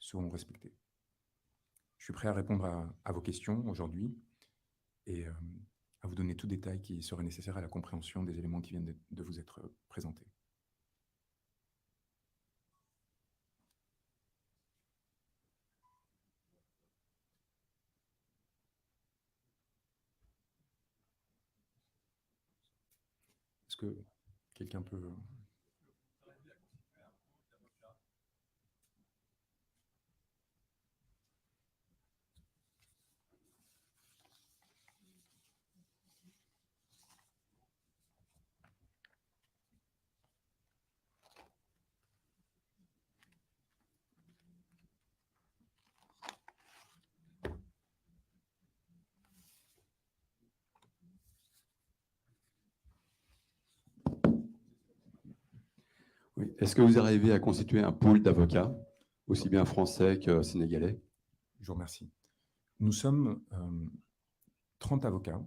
seront respectées. Je suis prêt à répondre à vos questions aujourd'hui et à vous donner tout détail qui serait nécessaire à la compréhension des éléments qui viennent de vous être présentés. Est-ce que quelqu'un peut... Oui. Est-ce que vous arrivez à constituer un pool d'avocats, aussi bien français que sénégalais? Je vous remercie. Nous sommes 30 avocats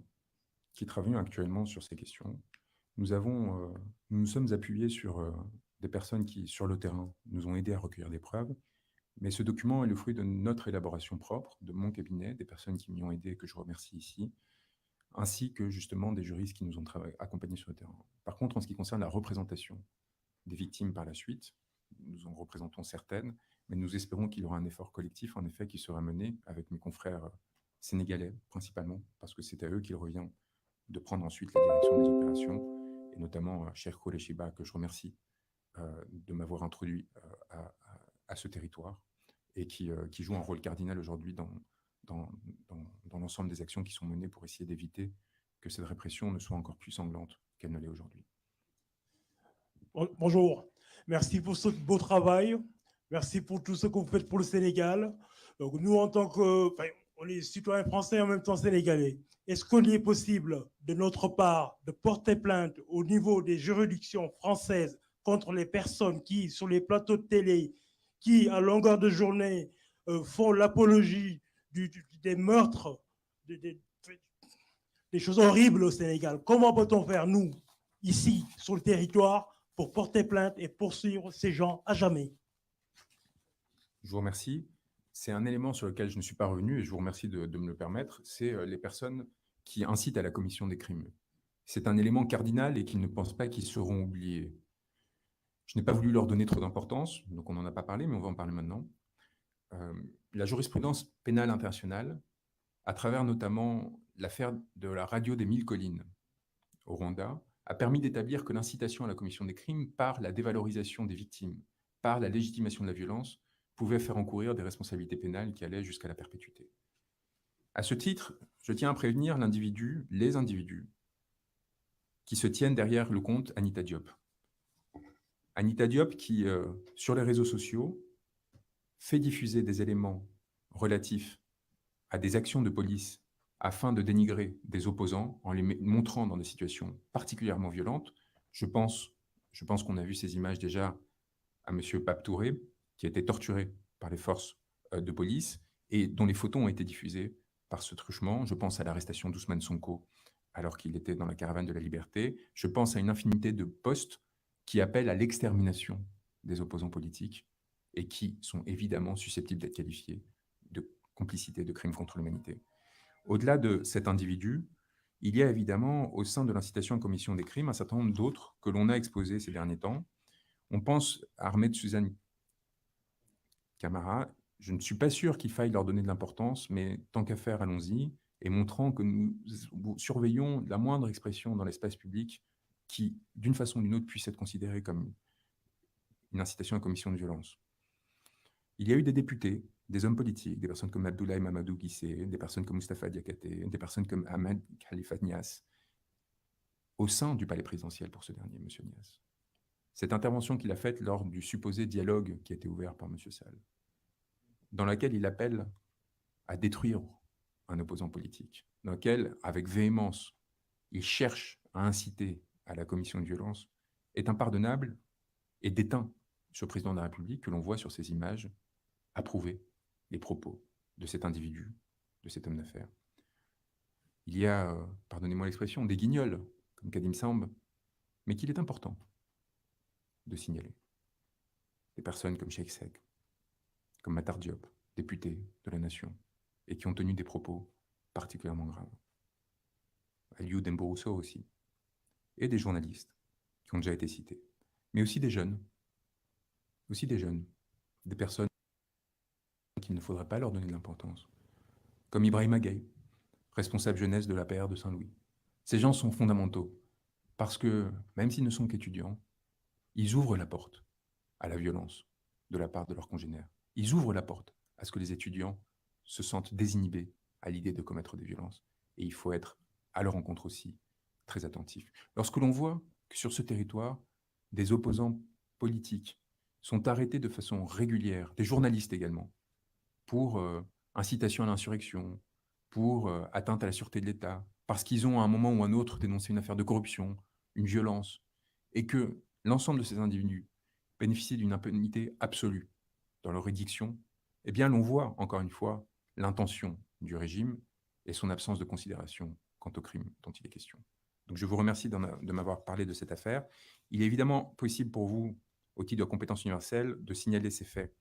qui travaillent actuellement sur ces questions. Nous nous sommes appuyés sur des personnes qui, sur le terrain, nous ont aidés à recueillir des preuves, mais ce document est le fruit de notre élaboration propre, de mon cabinet, des personnes qui m'y ont aidé, que je remercie ici, ainsi que justement des juristes qui nous ont accompagnés sur le terrain. Par contre, en ce qui concerne la représentation des victimes par la suite, nous en représentons certaines, mais nous espérons qu'il y aura un effort collectif, en effet, qui sera mené avec mes confrères sénégalais, principalement, parce que c'est à eux qu'il revient de prendre ensuite la direction des opérations, et notamment Cheikh Koulé Chiba, que je remercie de m'avoir introduit à ce territoire, et qui joue un rôle cardinal aujourd'hui dans l'ensemble des actions qui sont menées pour essayer d'éviter que cette répression ne soit encore plus sanglante qu'elle ne l'est aujourd'hui. Bonjour, merci pour ce beau travail, merci pour tout ce que vous faites pour le Sénégal. Donc nous, en tant que, on est citoyens français et en même temps sénégalais, est-ce qu'il est possible de notre part de porter plainte au niveau des juridictions françaises contre les personnes qui, sur les plateaux de télé, qui, à longueur de journée, font l'apologie des meurtres, des choses horribles au Sénégal? Comment peut-on faire, nous, ici, sur le territoire, pour porter plainte et poursuivre ces gens à jamais? Je vous remercie. C'est un élément sur lequel je ne suis pas revenu et je vous remercie de me le permettre. C'est les personnes qui incitent à la commission des crimes. C'est un élément cardinal et qu'ils ne pensent pas qu'ils seront oubliés. Je n'ai pas voulu leur donner trop d'importance, donc on n'en a pas parlé, mais on va en parler maintenant. La jurisprudence pénale internationale, à travers notamment l'affaire de la radio des 1000 collines au Rwanda, a permis d'établir que l'incitation à la commission des crimes par la dévalorisation des victimes, par la légitimation de la violence, pouvait faire encourir des responsabilités pénales qui allaient jusqu'à la perpétuité. À ce titre, je tiens à prévenir les individus qui se tiennent derrière le compte Anita Diop. Anita Diop qui, sur les réseaux sociaux, fait diffuser des éléments relatifs à des actions de police afin de dénigrer des opposants en les montrant dans des situations particulièrement violentes. Je pense qu'on a vu ces images déjà à M. Pape Touré, qui a été torturé par les forces de police et dont les photos ont été diffusées par ce truchement. Je pense à l'arrestation d'Ousmane Sonko alors qu'il était dans la caravane de la liberté. Je pense à une infinité de posts qui appellent à l'extermination des opposants politiques et qui sont évidemment susceptibles d'être qualifiés de complicité de crimes contre l'humanité. Au-delà de cet individu, il y a évidemment au sein de l'incitation à commission des crimes un certain nombre d'autres que l'on a exposés ces derniers temps. On pense à Ahmed Suzanne Camara. Je ne suis pas sûr qu'il faille leur donner de l'importance, mais tant qu'à faire, allons-y, et montrant que nous surveillons la moindre expression dans l'espace public qui, d'une façon ou d'une autre, puisse être considérée comme une incitation à commission de violence. Il y a eu des députés, des hommes politiques, des personnes comme Abdoulaye Mamadou Guissé, des personnes comme Moustapha Diakhaté, des personnes comme Ahmed Khalifa Niasse, au sein du palais présidentiel pour ce dernier, M. Niasse. Cette intervention qu'il a faite lors du supposé dialogue qui a été ouvert par M. Sall, dans laquelle il appelle à détruire un opposant politique, dans laquelle, avec véhémence, il cherche à inciter à la commission de violence, est impardonnable et déteint sur le président de la République que l'on voit sur ces images approuver les propos de cet individu, de cet homme d'affaires. Il y a, pardonnez-moi l'expression, des guignols, comme Kadim Samb, mais qu'il est important de signaler. Des personnes comme Cheikh Seck, comme Matar Diop, député de la Nation, et qui ont tenu des propos particulièrement graves. Aliou Demborousso aussi, et des journalistes qui ont déjà été cités, mais aussi des jeunes, des personnes qu'il ne faudrait pas leur donner de l'importance, comme Ibrahima Gueye, responsable jeunesse de l'APR de Saint-Louis. Ces gens sont fondamentaux, parce que, même s'ils ne sont qu'étudiants, ils ouvrent la porte à la violence de la part de leurs congénères. Ils ouvrent la porte à ce que les étudiants se sentent désinhibés à l'idée de commettre des violences. Et il faut être à leur rencontre aussi très attentif. Lorsque l'on voit que sur ce territoire, des opposants politiques sont arrêtés de façon régulière, des journalistes également, pour incitation à l'insurrection, pour atteinte à la sûreté de l'État, parce qu'ils ont à un moment ou à un autre dénoncé une affaire de corruption, une violence, et que l'ensemble de ces individus bénéficient d'une impunité absolue dans leur édiction, eh bien l'on voit encore une fois l'intention du régime et son absence de considération quant au crime dont il est question. Donc je vous remercie de m'avoir parlé de cette affaire. Il est évidemment possible pour vous, au titre de compétence universelle, de signaler ces faits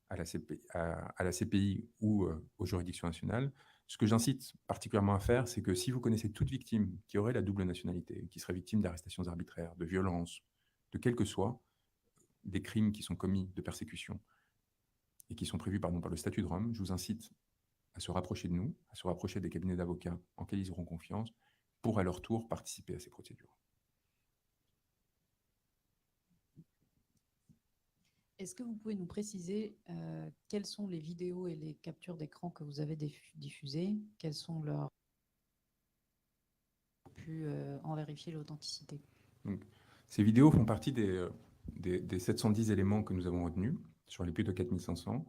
à la CPI ou aux juridictions nationales. Ce que j'incite particulièrement à faire, c'est que si vous connaissez toute victime qui aurait la double nationalité, qui serait victime d'arrestations arbitraires, de violences, de quel que soit des crimes qui sont commis de persécution et qui sont prévus par le statut de Rome, je vous incite à se rapprocher de nous, à se rapprocher des cabinets d'avocats en lesquels ils auront confiance, pour à leur tour participer à ces procédures. Est-ce que vous pouvez nous préciser quelles sont les vidéos et les captures d'écran que vous avez diffusées? Quelles sont leurs... pu en vérifier l'authenticité? Ces vidéos font partie des 710 éléments que nous avons retenus sur les plus de 4500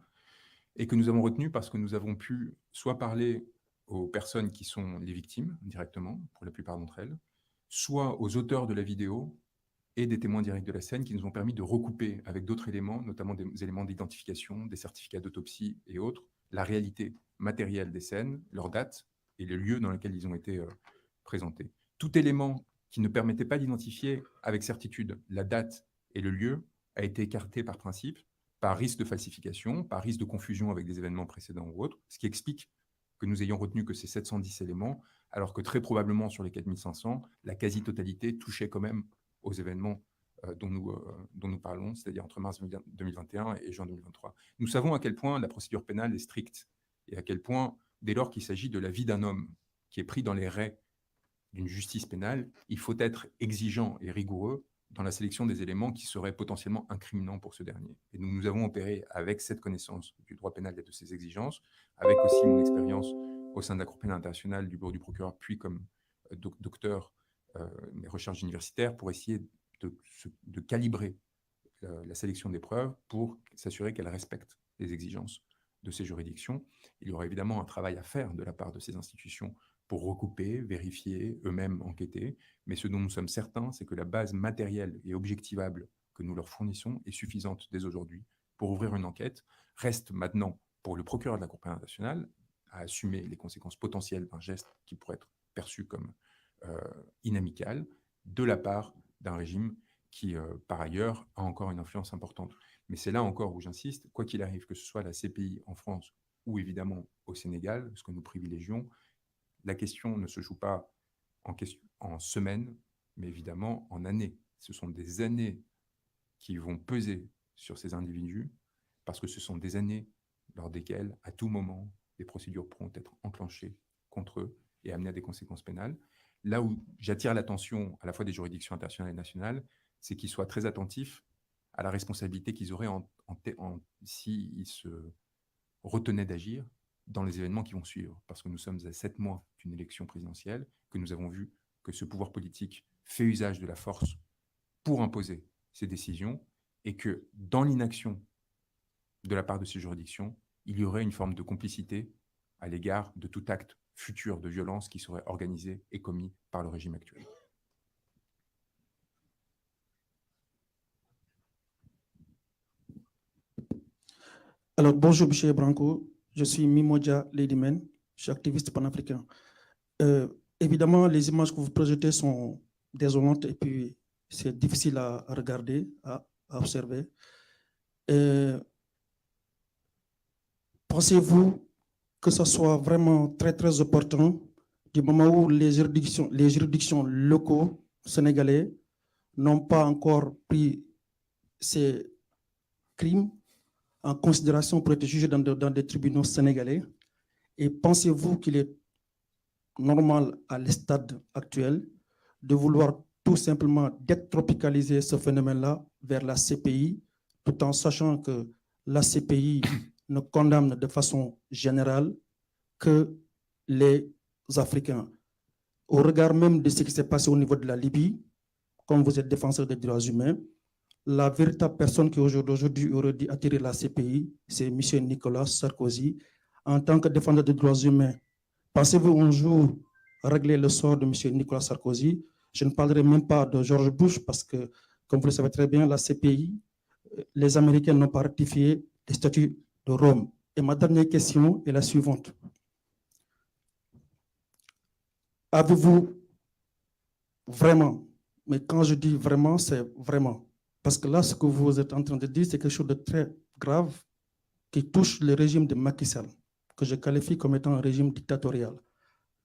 et que nous avons retenus parce que nous avons pu soit parler aux personnes qui sont les victimes directement, pour la plupart d'entre elles, soit aux auteurs de la vidéo et des témoins directs de la scène qui nous ont permis de recouper avec d'autres éléments, notamment des éléments d'identification, des certificats d'autopsie et autres, la réalité matérielle des scènes, leur date et les lieux dans lesquels ils ont été présentés. Tout élément qui ne permettait pas d'identifier avec certitude la date et le lieu a été écarté par principe, par risque de falsification, par risque de confusion avec des événements précédents ou autres, ce qui explique que nous ayons retenu que ces 710 éléments, alors que très probablement sur les 4500, la quasi-totalité touchait quand même aux événements dont nous parlons, c'est-à-dire entre mars 2021 et juin 2023. Nous savons à quel point la procédure pénale est stricte et à quel point, dès lors qu'il s'agit de la vie d'un homme qui est pris dans les raies d'une justice pénale, il faut être exigeant et rigoureux dans la sélection des éléments qui seraient potentiellement incriminants pour ce dernier. Et nous avons opéré avec cette connaissance du droit pénal et de ses exigences, avec aussi mon expérience au sein de la Cour pénale internationale, du bureau du procureur, puis comme docteur, mes recherches universitaires, pour essayer de calibrer la sélection des preuves pour s'assurer qu'elles respectent les exigences de ces juridictions. Il y aura évidemment un travail à faire de la part de ces institutions pour recouper, vérifier, eux-mêmes enquêter. Mais ce dont nous sommes certains, c'est que la base matérielle et objectivable que nous leur fournissons est suffisante dès aujourd'hui pour ouvrir une enquête. Reste maintenant pour le procureur de la Cour pénale internationale à assumer les conséquences potentielles d'un geste qui pourrait être perçu comme inamical de la part d'un régime qui, par ailleurs, a encore une influence importante. Mais c'est là encore où j'insiste, quoi qu'il arrive, que ce soit la CPI en France ou évidemment au Sénégal, ce que nous privilégions, la question ne se joue pas en semaines, mais évidemment en années. Ce sont des années qui vont peser sur ces individus, parce que ce sont des années lors desquelles, à tout moment, des procédures pourront être enclenchées contre eux et amener à des conséquences pénales. Là où j'attire l'attention à la fois des juridictions internationales et nationales, c'est qu'ils soient très attentifs à la responsabilité qu'ils auraient s'ils se retenaient d'agir dans les événements qui vont suivre. Parce que nous sommes à 7 mois d'une élection présidentielle, que nous avons vu que ce pouvoir politique fait usage de la force pour imposer ses décisions, et que dans l'inaction de la part de ces juridictions, il y aurait une forme de complicité à l'égard de tout acte futur de violence qui serait organisé et commis par le régime actuel. Alors, bonjour, M. Branco. Je suis Mimoja Ladyman, je suis activiste panafricain. Évidemment, les images que vous projetez sont désolantes et puis c'est difficile à regarder, à observer. pensez-vous que ce soit vraiment très, très opportun du moment où les juridictions locaux sénégalais n'ont pas encore pris ces crimes en considération pour être jugés dans des tribunaux sénégalais? Et pensez-vous qu'il est normal à le stade actuel de vouloir tout simplement détropicaliser ce phénomène-là vers la CPI, tout en sachant que la CPI ne condamne de façon générale que les Africains? Au regard même de ce qui s'est passé au niveau de la Libye, comme vous êtes défenseur des droits humains, la véritable personne qui aujourd'hui aurait dû attirer la CPI, c'est M. Nicolas Sarkozy. En tant que défenseur des droits humains, pensez-vous un jour régler le sort de M. Nicolas Sarkozy? Je ne parlerai même pas de George Bush parce que, comme vous le savez très bien, la CPI, les Américains n'ont pas ratifié les statuts de Rome. Et ma dernière question est la suivante. Avez-vous vraiment, mais quand je dis vraiment, c'est vraiment, parce que là, ce que vous êtes en train de dire, c'est quelque chose de très grave qui touche le régime de Macky Sall, que je qualifie comme étant un régime dictatorial.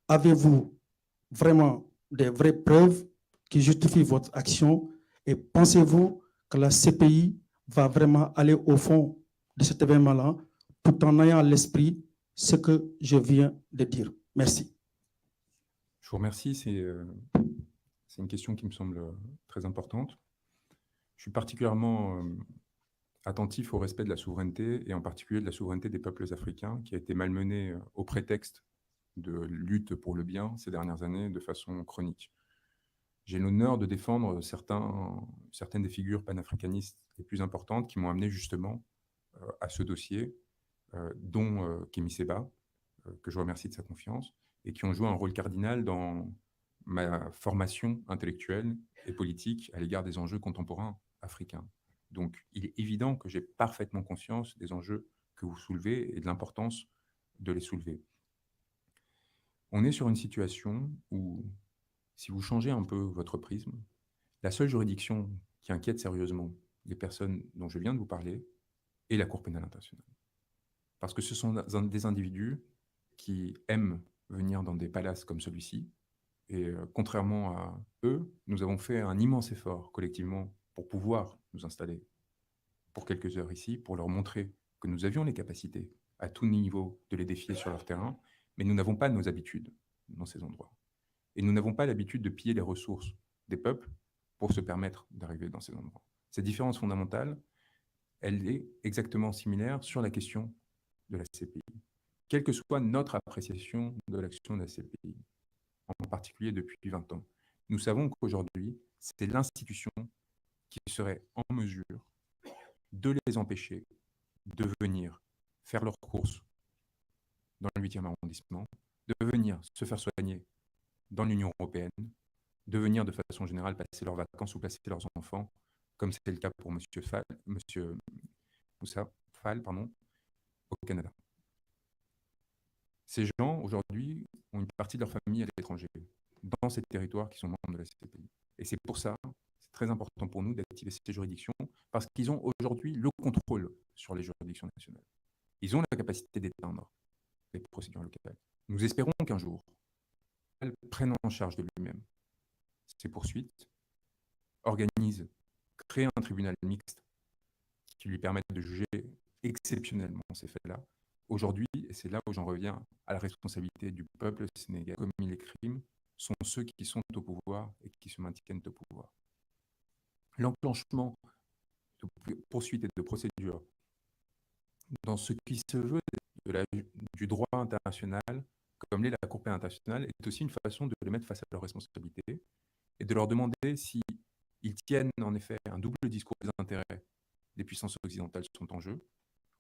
Avez-vous vraiment des vraies preuves qui justifient votre action et pensez-vous que la CPI va vraiment aller au fond de cet événement-là tout en ayant à l'esprit ce que je viens de dire? Merci. Je vous remercie. C'est une question qui me semble très importante. Je suis particulièrement attentif au respect de la souveraineté, et en particulier de la souveraineté des peuples africains, qui a été malmenée au prétexte de lutte pour le bien ces dernières années de façon chronique. J'ai l'honneur de défendre certaines des figures panafricanistes les plus importantes qui m'ont amené justement à ce dossier, dont Kémy Séba, que je remercie de sa confiance, et qui ont joué un rôle cardinal dans ma formation intellectuelle et politique à l'égard des enjeux contemporains africains. Donc, il est évident que j'ai parfaitement conscience des enjeux que vous soulevez et de l'importance de les soulever. On est sur une situation où, si vous changez un peu votre prisme, la seule juridiction qui inquiète sérieusement les personnes dont je viens de vous parler est la Cour pénale internationale. Parce que ce sont des individus qui aiment venir dans des palaces comme celui-ci, et contrairement à eux, nous avons fait un immense effort collectivement pour pouvoir nous installer pour quelques heures ici, pour leur montrer que nous avions les capacités à tout niveau de les défier sur leur terrain, mais nous n'avons pas nos habitudes dans ces endroits. Et nous n'avons pas l'habitude de piller les ressources des peuples pour se permettre d'arriver dans ces endroits. Cette différence fondamentale, elle est exactement similaire sur la question de la CPI. Quelle que soit notre appréciation de l'action de la CPI, en particulier depuis 20 ans, nous savons qu'aujourd'hui, c'est l'institution qui serait en mesure de les empêcher de venir faire leurs courses dans le 8e arrondissement, de venir se faire soigner dans l'Union européenne, de venir de façon générale passer leurs vacances ou placer leurs enfants, comme c'était le cas pour M. Moussa Fall, au Canada. Ces gens, aujourd'hui, ont une partie de leur famille à l'étranger, dans ces territoires qui sont membres de la CPI. Et c'est pour ça, c'est très important pour nous d'activer ces juridictions, parce qu'ils ont aujourd'hui le contrôle sur les juridictions nationales. Ils ont la capacité d'éteindre les procédures locales. Nous espérons qu'un jour, elles prennent en charge de lui-même ces poursuites, organisent, créent un tribunal mixte qui lui permette de juger exceptionnellement ces faits-là. Aujourd'hui, et c'est là où j'en reviens à la responsabilité du peuple sénégalais, commis les crimes, sont ceux qui sont au pouvoir et qui se maintiennent au pouvoir. L'enclenchement de poursuites et de procédures dans ce qui se veut du droit international, comme l'est la Cour pénale internationale, est aussi une façon de les mettre face à leurs responsabilités et de leur demander s'ils tiennent en effet un double discours des intérêts des puissances occidentales sont en jeu,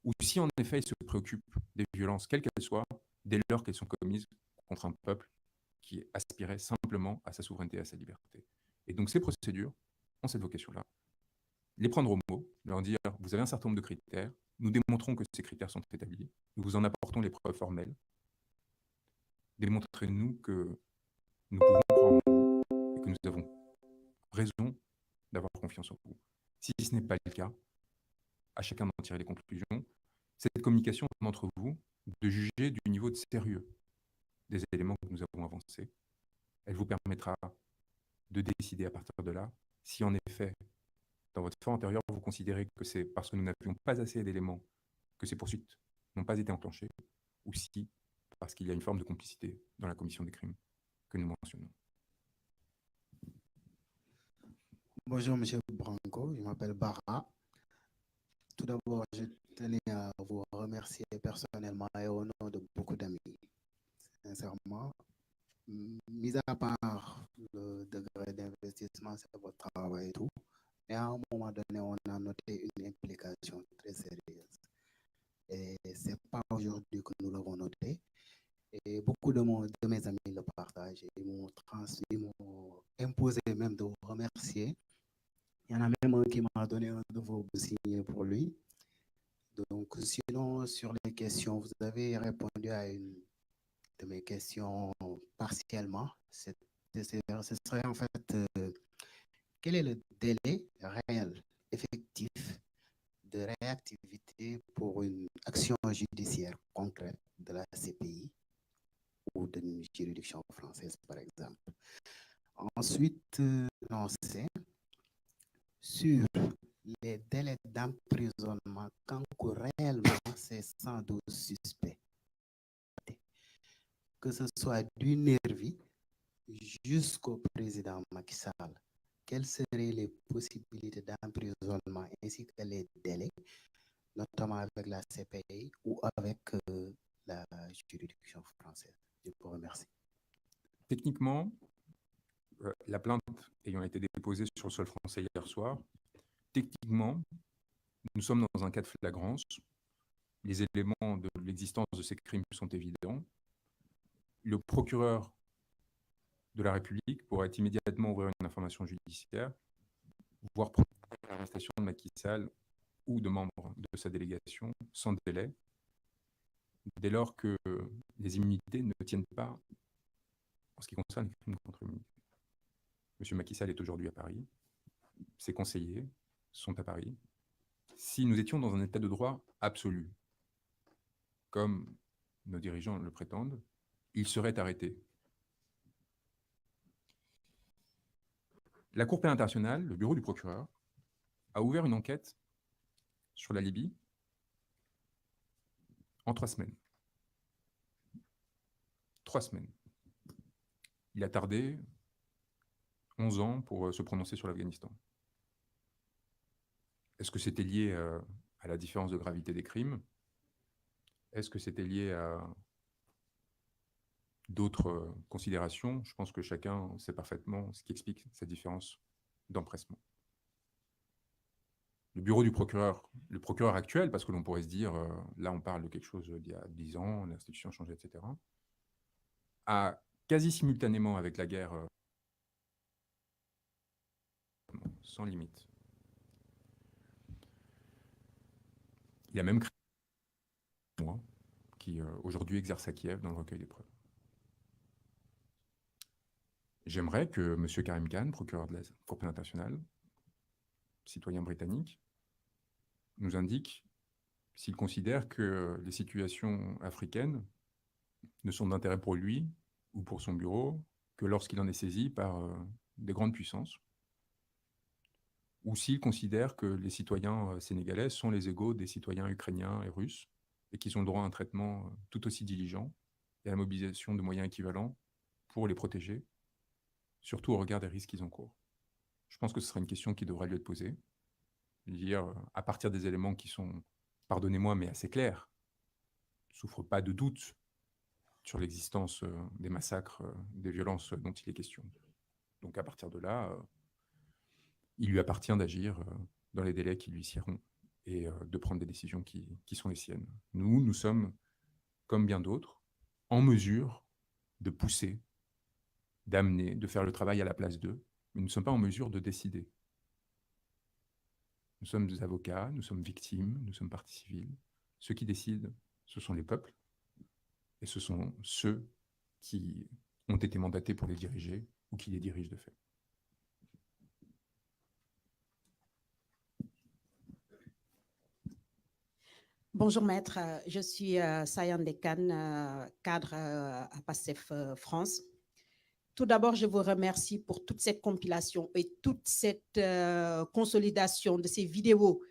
ou si en effet ils se préoccupent des violences, quelles qu'elles soient, dès lors qu'elles sont commises contre un peuple qui aspirait simplement à sa souveraineté et à sa liberté. Et donc ces procédures ont cette vocation-là. Les prendre au mot, leur dire « vous avez un certain nombre de critères, nous démontrons que ces critères sont établis, nous vous en apportons les preuves formelles, démontrez-nous que nous pouvons croire en vous et que nous avons raison d'avoir confiance en vous. Si ce n'est pas le cas, à chacun d'en tirer les conclusions. cette communication entre vous, de juger du niveau de sérieux des éléments que nous avons avancés. Elle vous permettra de décider à partir de là si en effet, dans votre fort intérieur, vous considérez que c'est parce que nous n'avions pas assez d'éléments que ces poursuites n'ont pas été enclenchées, ou si parce qu'il y a une forme de complicité dans la commission des crimes que nous mentionnons. Bonjour, Monsieur Branco, je m'appelle Bara. Tout d'abord, je tenais à vous remercier personnellement et au nom de beaucoup d'amis. Sincèrement, mis à part le degré d'investissement, c'est votre travail et tout, mais à un moment donné, on a noté une implication très sérieuse. Et ce n'est pas aujourd'hui que nous l'avons noté. Et beaucoup de mes amis le partagent. Ils m'ont imposé même de vous remercier. Il y en a même un qui m'a donné un de vos signés pour lui. Donc, sinon, sur les questions, vous avez répondu à une de mes questions partiellement. Ce serait en fait, quel est le délai réel, effectif, de réactivité pour une action judiciaire concrète de la CPI ou d'une juridiction française, par exemple. Ensuite, on sait sur les délais d'emprisonnement qu'encourent réellement ces 112 suspects, que ce soit du nervi jusqu'au président Macky Sall. Quelles seraient les possibilités d'emprisonnement ainsi que les délais, notamment avec la CPI ou avec la juridiction française? Je vous remercie. Techniquement, la plainte ayant été déposée sur le sol français hier soir, techniquement, nous sommes dans un cas de flagrance. Les éléments de l'existence de ces crimes sont évidents. Le procureur de la République pourrait immédiatement ouvrir une information judiciaire, voire procéder à l'arrestation de Macky Sall ou de membres de sa délégation sans délai, dès lors que les immunités ne tiennent pas en ce qui concerne les crimes contre l'immunité. M. Macky Sall est aujourd'hui à Paris, ses conseillers sont à Paris. Si nous étions dans un état de droit absolu, comme nos dirigeants le prétendent, il serait arrêté. La Cour pénale internationale, le bureau du procureur, a ouvert une enquête sur la Libye en 3 semaines. 3 semaines. Il a tardé 11 ans pour se prononcer sur l'Afghanistan. Est-ce que c'était lié à la différence de gravité des crimes? Est-ce que c'était lié à d'autres considérations? Je pense que chacun sait parfaitement ce qui explique cette différence d'empressement. Le bureau du procureur, le procureur actuel, parce que l'on pourrait se dire, là on parle de quelque chose d'il y a 10 ans, l'institution a changé, etc., a quasi simultanément avec la guerre sans limite. Il a même créé moi, qui aujourd'hui exerce à Kiev dans le recueil des preuves. J'aimerais que M. Karim Khan, procureur de la Cour pénale internationale, citoyen britannique, nous indique s'il considère que les situations africaines ne sont d'intérêt pour lui ou pour son bureau que lorsqu'il en est saisi par des grandes puissances, ou s'il considère que les citoyens sénégalais sont les égaux des citoyens ukrainiens et russes, et qu'ils ont le droit à un traitement tout aussi diligent et à la mobilisation de moyens équivalents pour les protéger, surtout au regard des risques qu'ils encourent. Je pense que ce sera une question qui devra lui être posée. Dire, à partir des éléments qui sont, pardonnez-moi, mais assez clairs, ne souffrent pas de doute sur l'existence des massacres, des violences dont il est question. Donc à partir de là, il lui appartient d'agir dans les délais qui lui siéront et de prendre des décisions qui sont les siennes. Nous sommes, comme bien d'autres, en mesure de pousser, d'amener, de faire le travail à la place d'eux, mais nous ne sommes pas en mesure de décider. Nous sommes des avocats, nous sommes victimes, nous sommes parties civiles. Ceux qui décident, ce sont les peuples, et ce sont ceux qui ont été mandatés pour les diriger ou qui les dirigent de fait. Bonjour maître, je suis Sayan Dekan, cadre à PASTEF France. Tout d'abord, je vous remercie pour toute cette compilation et toute cette consolidation de ces vidéos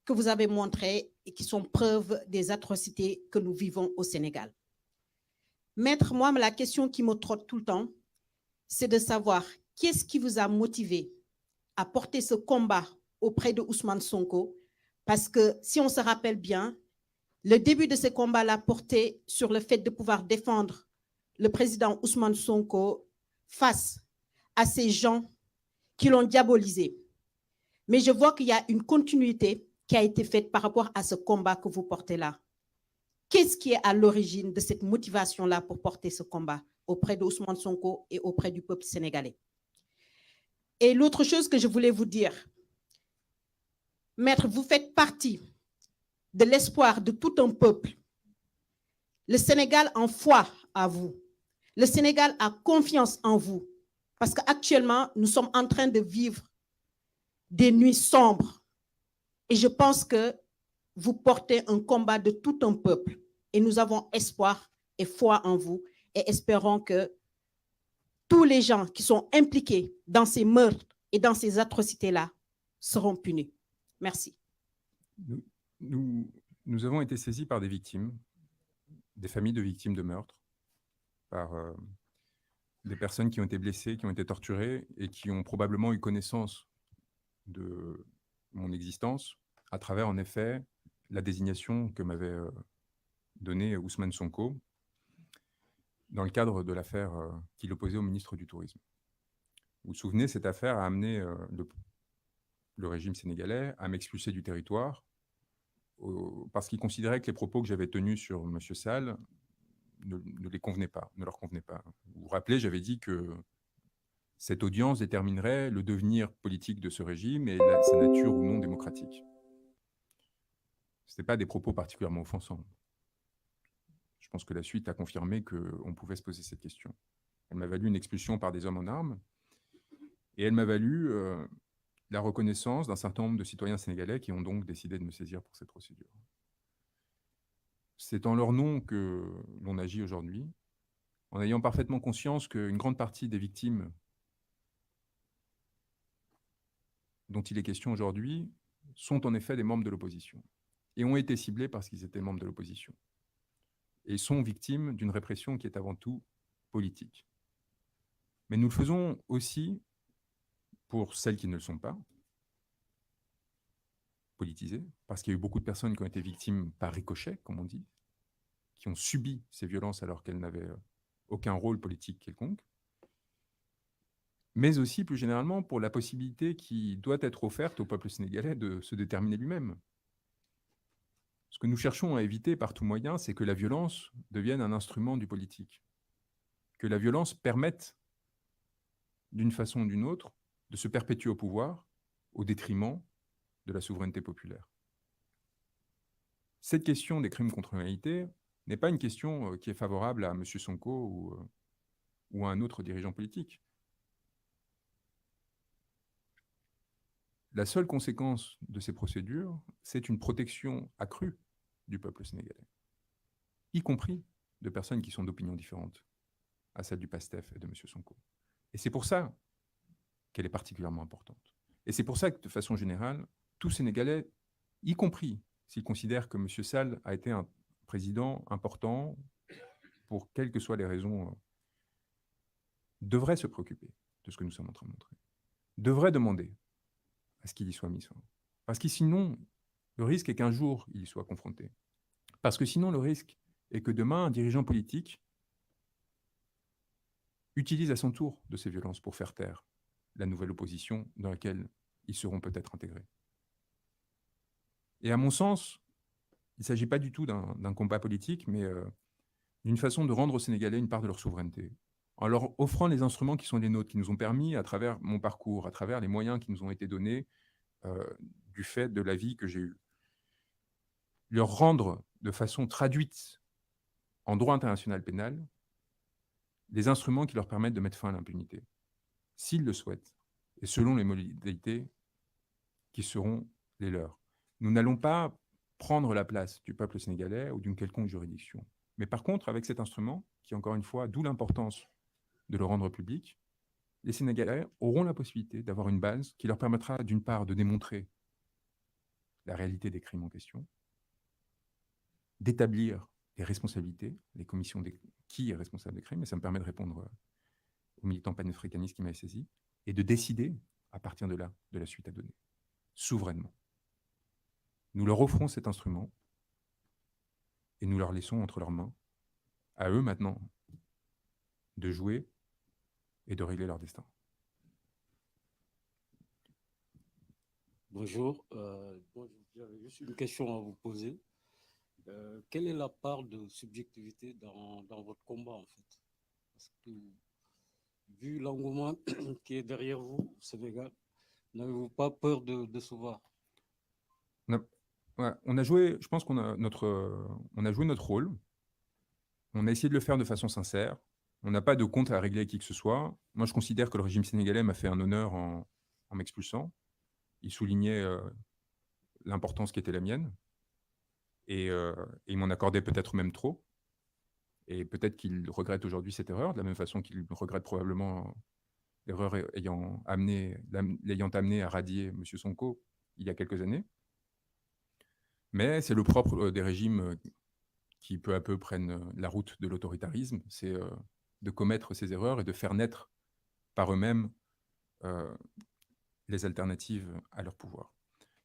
que vous avez montrées et qui sont preuve des atrocités que nous vivons au Sénégal. Maître, moi, la question qui me trotte tout le temps, c'est de savoir qu'est-ce qui vous a motivé à porter ce combat auprès de Ousmane Sonko, parce que si on se rappelle bien, le début de ce combat-là portait sur le fait de pouvoir défendre le président Ousmane Sonko face à ces gens qui l'ont diabolisé. Mais je vois qu'il y a une continuité qui a été faite par rapport à ce combat que vous portez là. Qu'est-ce qui est à l'origine de cette motivation-là pour porter ce combat auprès d'Ousmane Sonko et auprès du peuple sénégalais? Et l'autre chose que je voulais vous dire, maître, vous faites partie de l'espoir de tout un peuple. Le Sénégal en foi à vous. Le Sénégal a confiance en vous. Parce qu'actuellement, nous sommes en train de vivre des nuits sombres. Et je pense que vous portez un combat de tout un peuple. Et nous avons espoir et foi en vous. Et espérons que tous les gens qui sont impliqués dans ces meurtres et dans ces atrocités-là seront punis. Merci. Nous avons été saisis par des victimes, des familles de victimes de meurtres, par des personnes qui ont été blessées, qui ont été torturées et qui ont probablement eu connaissance de mon existence à travers, en effet, la désignation que m'avait donnée Ousmane Sonko dans le cadre de l'affaire qui l'opposait au ministre du Tourisme. Vous vous souvenez, cette affaire a amené le régime sénégalais à m'expulser du territoire parce qu'il considérait que les propos que j'avais tenus sur M. Sall ne leur convenaient pas. Vous vous rappelez, j'avais dit que cette audience déterminerait le devenir politique de ce régime et sa nature ou non démocratique. Ce n'étaient pas des propos particulièrement offensants. Je pense que la suite a confirmé qu'on pouvait se poser cette question. Elle m'a valu une expulsion par des hommes en armes et elle m'a valu la reconnaissance d'un certain nombre de citoyens sénégalais qui ont donc décidé de me saisir pour cette procédure. C'est en leur nom que l'on agit aujourd'hui, en ayant parfaitement conscience qu'une grande partie des victimes dont il est question aujourd'hui sont en effet des membres de l'opposition et ont été ciblés parce qu'ils étaient membres de l'opposition et sont victimes d'une répression qui est avant tout politique. Mais nous le faisons aussi pour celles qui ne le sont pas, politisées, parce qu'il y a eu beaucoup de personnes qui ont été victimes par ricochet, comme on dit, qui ont subi ces violences alors qu'elles n'avaient aucun rôle politique quelconque, mais aussi plus généralement pour la possibilité qui doit être offerte au peuple sénégalais de se déterminer lui-même. Ce que nous cherchons à éviter par tout moyen, c'est que la violence devienne un instrument du politique, que la violence permette, d'une façon ou d'une autre, de se perpétuer au pouvoir au détriment de la souveraineté populaire. Cette question des crimes contre l'humanité n'est pas une question qui est favorable à M. Sonko ou à un autre dirigeant politique. La seule conséquence de ces procédures, c'est une protection accrue du peuple sénégalais, y compris de personnes qui sont d'opinions différentes à celle du PASTEF et de M. Sonko. Et c'est pour ça qu'elle est particulièrement importante. Et c'est pour ça que, de façon générale, tout Sénégalais, y compris s'ils considèrent que M. Sall a été un président important, pour quelles que soient les raisons, devrait se préoccuper de ce que nous sommes en train de montrer, devrait demander à ce qu'il y soit mis fin. Parce que sinon, le risque est qu'un jour, il y soit confronté. Parce que sinon, le risque est que demain, un dirigeant politique utilise à son tour de ces violences pour faire taire la nouvelle opposition dans laquelle ils seront peut-être intégrés. Et à mon sens, il ne s'agit pas du tout d'un combat politique, mais d'une façon de rendre aux Sénégalais une part de leur souveraineté, en leur offrant les instruments qui sont les nôtres, qui nous ont permis, à travers mon parcours, à travers les moyens qui nous ont été donnés du fait de la vie que j'ai eue, leur rendre de façon traduite en droit international pénal des instruments qui leur permettent de mettre fin à l'impunité, s'ils le souhaitent, et selon les modalités qui seront les leurs. Nous n'allons pas prendre la place du peuple sénégalais ou d'une quelconque juridiction. Mais par contre, avec cet instrument, qui encore une fois, d'où l'importance de le rendre public, les Sénégalais auront la possibilité d'avoir une base qui leur permettra d'une part de démontrer la réalité des crimes en question, d'établir les responsabilités, les commissions qui est responsable des crimes, et ça me permet de répondre au militant panafricaniste qui m'avait saisi, et de décider à partir de là de la suite à donner, souverainement. Nous leur offrons cet instrument et nous leur laissons entre leurs mains, à eux maintenant, de jouer et de régler leur destin. Bonjour, j'avais juste une question à vous poser. Quelle est la part de subjectivité dans votre combat, en fait? Parce que, vu l'engouement qui est derrière vous au Sénégal, n'avez-vous pas peur de décevoir? On a joué, je pense qu'on a on a joué notre rôle. On a essayé de le faire de façon sincère. On n'a pas de compte à régler à qui que ce soit. Moi, je considère que le régime sénégalais m'a fait un honneur en m'expulsant. Il soulignait l'importance qui était la mienne. Et il m'en accordait peut-être même trop. Et peut-être qu'il regrette aujourd'hui cette erreur, de la même façon qu'il regrette probablement l'erreur l'ayant amené à radier M. Sonko il y a quelques années. Mais c'est le propre des régimes qui peu à peu prennent la route de l'autoritarisme, c'est de commettre ces erreurs et de faire naître par eux-mêmes les alternatives à leur pouvoir.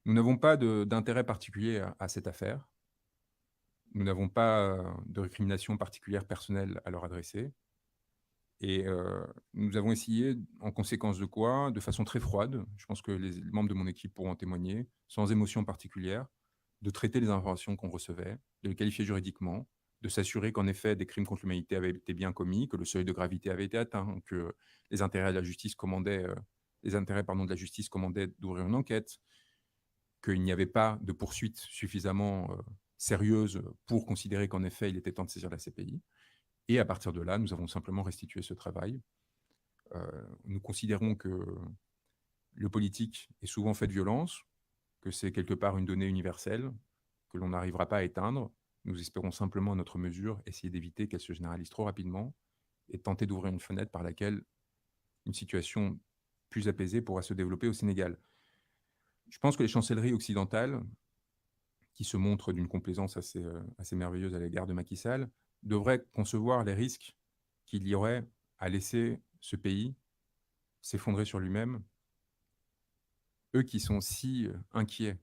Nous n'avons pas d'intérêt particulier à cette affaire. Nous n'avons pas de récrimination particulière personnelle à leur adresser. Et nous avons essayé, en conséquence de quoi, de façon très froide, je pense que les membres de mon équipe pourront en témoigner, sans émotion particulière, de traiter les informations qu'on recevait, de les qualifier juridiquement, de s'assurer qu'en effet des crimes contre l'humanité avaient été bien commis, que le seuil de gravité avait été atteint, que les intérêts de la justice commandaient, de la justice commandaient d'ouvrir une enquête, qu'il n'y avait pas de poursuite suffisamment sérieuse pour considérer qu'en effet il était temps de saisir la CPI. Et à partir de là, nous avons simplement restitué ce travail. Nous considérons que le politique est souvent fait de violence, que c'est quelque part une donnée universelle, que l'on n'arrivera pas à éteindre. Nous espérons simplement, à notre mesure, essayer d'éviter qu'elle se généralise trop rapidement et tenter d'ouvrir une fenêtre par laquelle une situation plus apaisée pourra se développer au Sénégal. Je pense que les chancelleries occidentales, qui se montrent d'une complaisance assez merveilleuse à l'égard de Macky Sall, devraient concevoir les risques qu'il y aurait à laisser ce pays s'effondrer sur lui-même. Eux qui sont si inquiets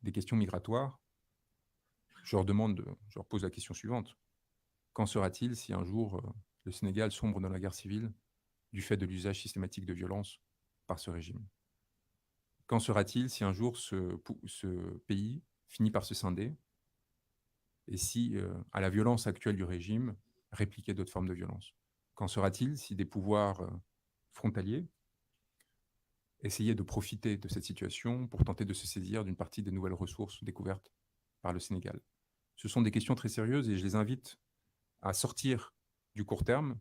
des questions migratoires, je leur pose la question suivante. Qu'en sera-t-il si un jour le Sénégal sombre dans la guerre civile du fait de l'usage systématique de violence par ce régime? Qu'en sera-t-il si un jour ce pays finit par se scinder et si, à la violence actuelle du régime, répliquait d'autres formes de violence? Qu'en sera-t-il si des pouvoirs frontaliers essayaient de profiter de cette situation pour tenter de se saisir d'une partie des nouvelles ressources découvertes par le Sénégal? Ce sont des questions très sérieuses et je les invite à sortir du court terme,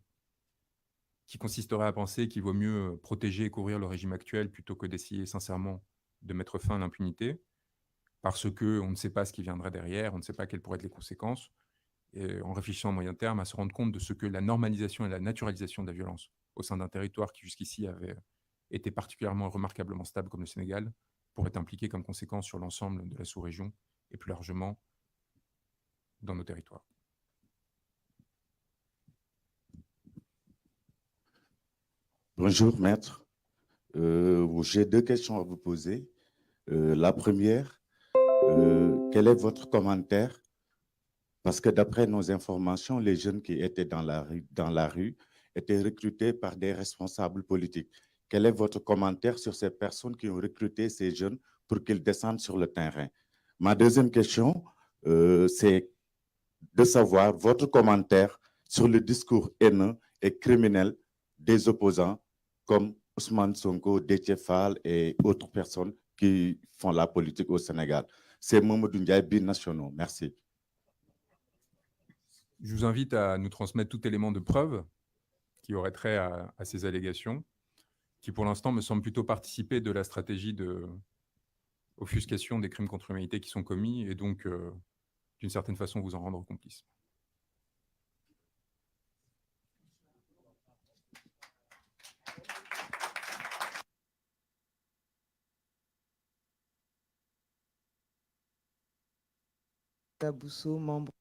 qui consisterait à penser qu'il vaut mieux protéger et couvrir le régime actuel plutôt que d'essayer sincèrement de mettre fin à l'impunité, parce qu'on ne sait pas ce qui viendrait derrière, on ne sait pas quelles pourraient être les conséquences, et en réfléchissant à moyen terme, à se rendre compte de ce que la normalisation et la naturalisation de la violence au sein d'un territoire qui jusqu'ici avait été particulièrement remarquablement stable comme le Sénégal, pourrait impliquer comme conséquence sur l'ensemble de la sous-région et plus largement dans nos territoires. Bonjour, maître. J'ai deux questions à vous poser. La première, quel est votre commentaire? Parce que d'après nos informations, les jeunes qui étaient dans la rue étaient recrutés par des responsables politiques. Quel est votre commentaire sur ces personnes qui ont recruté ces jeunes pour qu'ils descendent sur le terrain? Ma deuxième question, c'est de savoir votre commentaire sur le discours haineux et criminel des opposants comme Ousmane Sonko, Déthié Fall et autres personnes qui font la politique au Sénégal. C'est Mamadou Ndiaye, binationaux. Merci. Je vous invite à nous transmettre tout élément de preuve qui aurait trait à ces allégations, qui pour l'instant me semblent plutôt participer de la stratégie de offuscation des crimes contre l'humanité qui sont commis et donc, d'une certaine façon, vous en rendre complice. Bousso, membre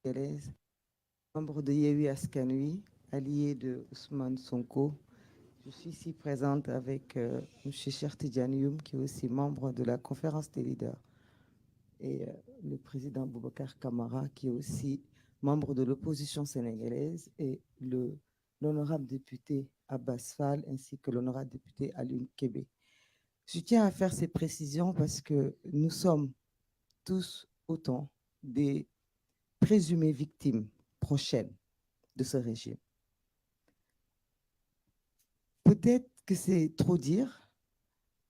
de Yehui Askanui, allié de Ousmane Sonko. Je suis ici présente avec M. Chertidjanioum, qui est aussi membre de la conférence des leaders, et le président Boubacar Camara, qui est aussi membre de l'opposition sénégalaise, et l'honorable député Abbas Fall, ainsi que l'honorable député Alioune Kébé. Je tiens à faire ces précisions parce que nous sommes tous autant des présumées victimes prochaines de ce régime. Peut-être que c'est trop dire,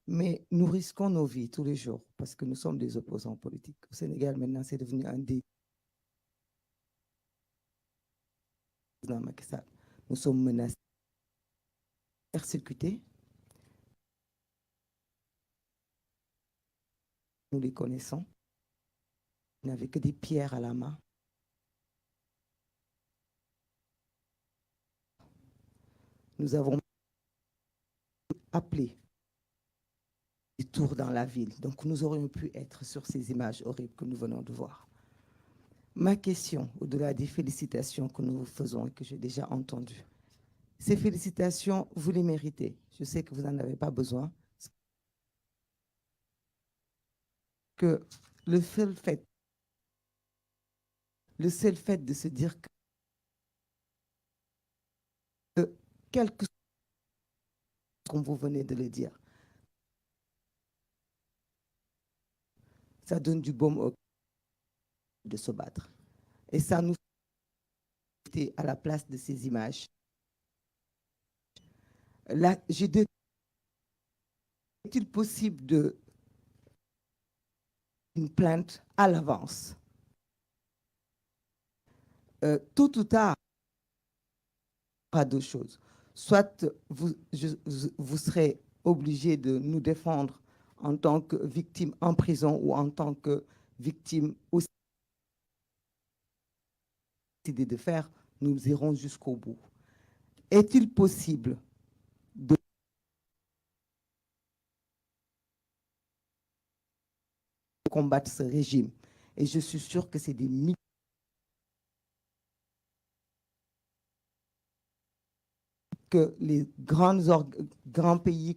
mais nous risquons nos vies tous les jours parce que nous sommes des opposants politiques. Au Sénégal, maintenant, c'est devenu un défi. Nous sommes menacés, persécutés. Nous les connaissons. Ils n'avaient que des pierres à la main. Nous avons appelé des tours dans la ville. Donc, nous aurions pu être sur ces images horribles que nous venons de voir. Ma question, au-delà des félicitations que nous vous faisons et que j'ai déjà entendues, ces félicitations, vous les méritez. Je sais que vous n'en avez pas besoin. Que le seul fait de se dire que quelque chose, comme vous venez de le dire, ça donne du baume au cœur de se battre. Et ça nous fait à la place de ces images. Là, est-il possible de une plainte à l'avance? Tôt ou tard, il y aura deux choses. Soit vous serez obligé de nous défendre en tant que victime en prison ou en tant que victime aussi de faire, nous irons jusqu'au bout. Est-il possible de combattre ce régime? Et je suis sûre que c'est des milliers que les grands pays